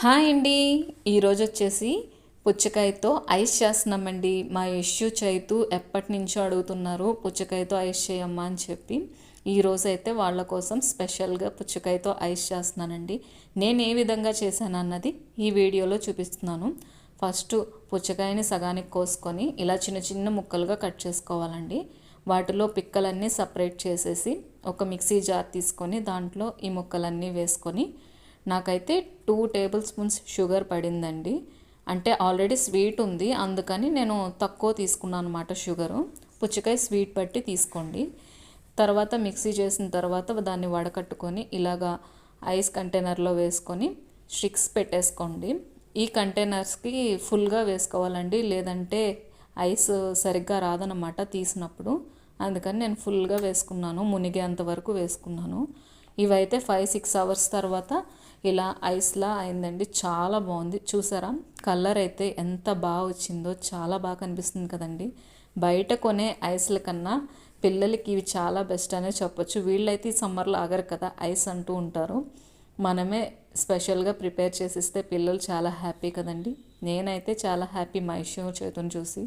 Hi అండి. ఈరోజు వచ్చేసి పుచ్చకాయతో ఐస్ చేస్తున్నామండి. మా యష్యు చైతు ఎప్పటి నుంచో అడుగుతున్నారు పుచ్చకాయతో ఐస్ చేయమ్మా అని చెప్పి. ఈరోజు అయితే వాళ్ళ కోసం స్పెషల్గా పుచ్చకాయతో ఐస్ చేస్తున్నానండి. నేను ఏ విధంగా చేశాను అన్నది ఈ వీడియోలో చూపిస్తున్నాను. ఫస్ట్ పుచ్చకాయని సగానికి కోసుకొని ఇలా చిన్న చిన్న ముక్కలుగా కట్ చేసుకోవాలండి. వాటిలో పిక్కలన్నీ సపరేట్ చేసేసి ఒక మిక్సీ జార్ తీసుకొని దాంట్లో ఈ ముక్కలన్నీ వేసుకొని నాకైతే 2 టేబుల్ స్పూన్స్ షుగర్ పడిందండి. అంటే ఆల్రెడీ స్వీట్ ఉంది, అందుకని నేను తక్కువ తీసుకున్నాను అనమాట షుగరు. పుచ్చకాయ స్వీట్ బట్టి తీసుకోండి. తర్వాత మిక్సీ చేసిన తర్వాత దాన్ని వడకట్టుకొని ఇలాగా ఐస్ కంటైనర్లో వేసుకొని స్టిక్స్ పెట్టేసుకోండి. ఈ కంటైనర్స్కి ఫుల్గా వేసుకోవాలండి, లేదంటే ఐస్ సరిగ్గా రాదనమాట తీసినప్పుడు. అందుకని నేను ఫుల్గా వేసుకున్నాను, మునిగేంత వరకు వేసుకున్నాను. ఇవైతే 5-6 అవర్స్ తర్వాత ఇలా ఐస్లా అయిందండి. చాలా బాగుంది, చూసారా? కలర్ అయితే ఎంత బాగా వచ్చిందో, చాలా బాగా కనిపిస్తుంది కదండి. బయట కొనే ఐస్ల కన్నా పిల్లలకి ఇవి చాలా బెస్ట్ అనే చెప్పొచ్చు. వీళ్ళైతే ఈ సమ్మర్లో ఆగరు కదా, ఐస్ అంటూ ఉంటారు. మనమే స్పెషల్గా ప్రిపేర్ చేసిస్తే పిల్లలు చాలా హ్యాపీ కదండి. నేనైతే చాలా హ్యాపీ మా ఇష్యూ చేతుని చూసి.